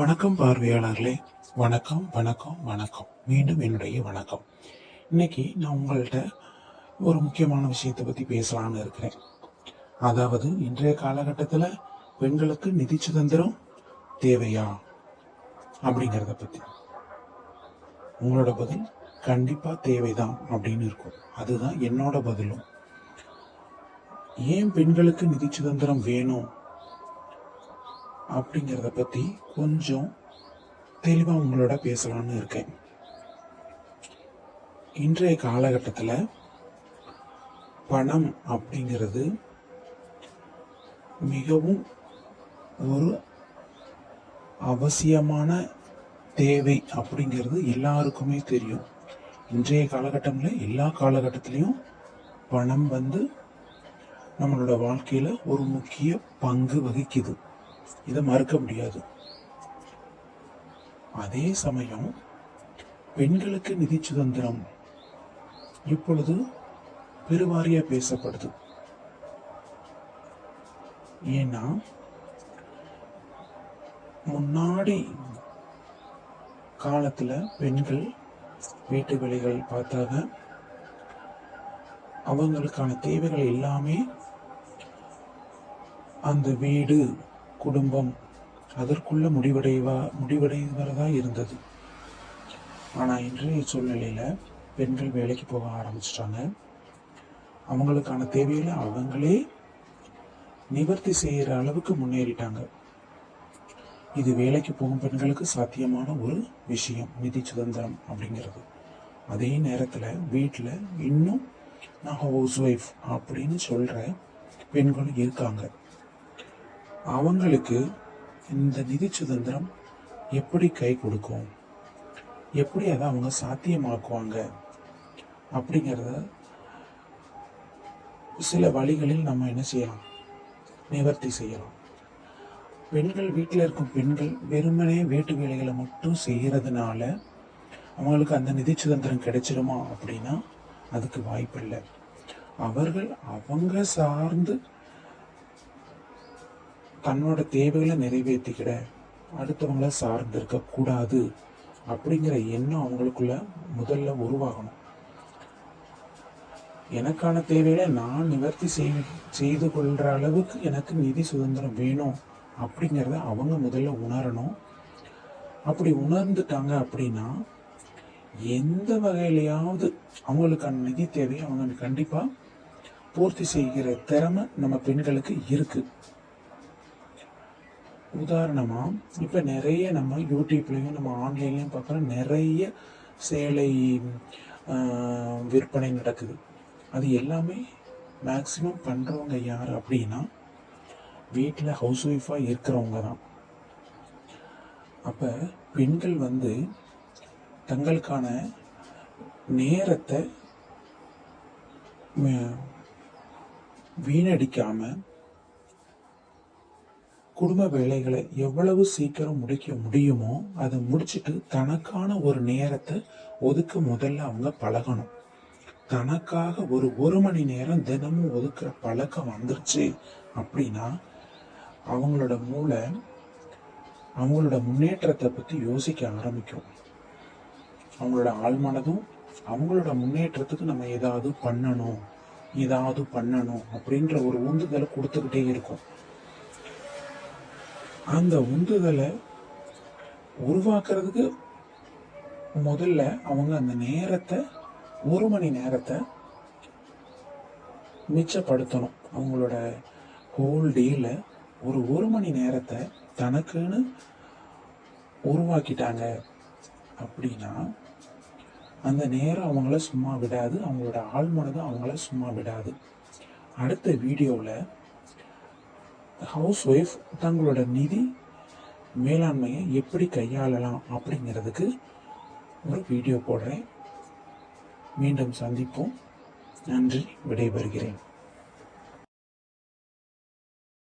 வணக்கம் பார்வையாளர்களே. வணக்கம் வணக்கம் வணக்கம். மீண்டும் என்னுடைய வணக்கம். இன்னைக்கு நான் உங்கள்கிட்ட ஒரு முக்கியமான விஷயத்தை பற்றி பேசலான்னு இருக்கிறேன். அதாவது இன்றைய காலகட்டத்தில் பெண்களுக்கு நிதி சுதந்திரம் தேவையா அப்படிங்கிறத பற்றி. உங்களோட பதில் கண்டிப்பாக தேவைதான் அப்படின்னு இருக்கும். அதுதான் என்னோட பதிலும். ஏன் பெண்களுக்கு நிதி சுதந்திரம் வேணும் அப்படிங்கிறத பற்றி கொஞ்சம் தெளிவாக உங்களோட பேசலான்னு இருக்கேன். இன்றைய காலகட்டத்தில் பணம் அப்படிங்கிறது மிகவும் ஒரு அவசியமான தேவை அப்படிங்கிறது எல்லாருக்குமே தெரியும். இன்றைய காலகட்டத்தில் எல்லா காலகட்டத்திலையும் பணம் நம்மளோட வாழ்க்கையில் ஒரு முக்கிய பங்கு வகிக்குது. இதை மறுக்க முடியாது. அதே சமயம் பெண்களுக்கு நிதி சுதந்திரம் இப்பொழுது பெருவாரியா பேசப்படுது. ஏன்னா முன்னாடி காலத்துல பெண்கள் வீட்டு வேலைகள் பார்த்தாங்க. அவங்களுக்கான தேவைகள் எல்லாமே அந்த வீடு குடும்பம் அதற்குள்ள முடிவடைவதா இருந்தது. ஆனா இன்றைய சூழ்நிலையில பெண்கள் வேலைக்கு போக ஆரம்பிச்சிட்டாங்க. அவங்களுக்கான தேவைகளை அவங்களே நிவர்த்தி செய்யற அளவுக்கு முன்னேறிட்டாங்க. இது வேலைக்கு போகும் பெண்களுக்கு சாத்தியமான ஒரு விஷயம், நிதி சுதந்திரம் அப்படிங்கிறது. அதே நேரத்துல வீட்டுல இன்னும் நான் ஹவுஸ் ஒய்ஃப் அப்படின்னு சொல்ற பெண்களும் இருக்காங்க. அவங்களுக்கு இந்த நிதி சுதந்திரம் எப்படி கை கொடுக்கும், எப்படி அதை அவங்க சாத்தியமாக்குவாங்க அப்படிங்கிறத சில வழிகளில் நம்ம என்ன செய்யலாம், நிவர்த்தி செய்யலாம். பெண்கள் வீட்டில் இருக்கும் பெண்கள் வெறுமனே வீட்டு வேலைகளை மட்டும் செய்யறதுனால அவங்களுக்கு அந்த நிதி சுதந்திரம் கிடைச்சிருமா அப்படின்னா அதுக்கு வாய்ப்பு இல்லை. அவர்கள் அவங்க சார்ந்து தன்னோட தேவைகளை நிறைவேற்றிக்கிட அடுத்தவங்கள சார்ந்து இருக்க கூடாது அப்படிங்கிற எண்ணம் அவங்களுக்குள்ள முதல்ல உருவாகணும். எனக்கான தேவைகளை நான் நிவர்த்தி செய்து கொள்ற அளவுக்கு எனக்கு நிதி சுதந்திரம் வேணும் அப்படிங்கிறத அவங்க முதல்ல உணரணும். அப்படி உணர்ந்துட்டாங்க அப்படின்னா எந்த வகையிலையாவது அவங்களுக்கான நிதி தேவையை அவங்க கண்டிப்பா பூர்த்தி செய்கிற திறமை நம்ம பெண்களுக்கு இருக்கு. உதாரணமா இப்ப நிறைய நம்ம யூடியூப்லயும் நம்ம ஆன்லைன்லயும் பார்க்குறோம், நிறைய சேலை விற்பனை நடக்குது. அது எல்லாமே மேக்சிமம் பண்றவங்க யார் அப்படின்னா வீட்டுல ஹவுஸ் ஒய்ஃபா இருக்கிறவங்க தான். அப்ப பெண்கள் தங்களுக்கான நேரத்தை வீணடிக்காம குடும்ப வேலைகளை எவ்வளவு சீக்கிரம் முடிக்க முடியுமோ அதை முடிச்சுட்டு தனக்கான ஒரு நேரத்தை ஒதுக்க முதல்ல அவங்க பழகணும். தனக்காக ஒரு மணி நேரம் தினமும் ஒதுக்குற பழக்கம் வந்துருச்சு அப்படின்னா அவங்களோட மூளை அவங்களோட முன்னேற்றத்தை பத்தி யோசிக்க ஆரம்பிக்கும். அவங்களோட ஆழ்மனதும் அவங்களோட முன்னேற்றத்துக்கு நம்ம ஏதாவது பண்ணணும் அப்படின்ற ஒரு உந்துதலை கொடுத்துக்கிட்டே இருக்கும். அந்த உந்துதலை உருவாக்குறதுக்கு முதல்ல அவங்க அந்த நேரத்தை ஒரு மணி நேரத்தை மிச்சப்படுத்தணும். அவங்களோட ஹோல் டேல ஒரு மணி நேரத்தை தனக்குன்னு உருவாக்கிட்டாங்க அப்படின்னா அந்த நேரம் அவங்கள சும்மா விடாது. அவங்களோட ஆழ்மனதும் அவங்கள சும்மா விடாது. அடுத்த வீடியோவில் ஹவுஸ் ஒய்ஃப் தங்களோட நிதி மேலாண்மையை எப்படி கையாளலாம் அப்படிங்கிறதுக்கு ஒரு வீடியோ போடுறேன். மீண்டும் சந்திப்போம். நன்றி. விடைபெறுகிறேன்.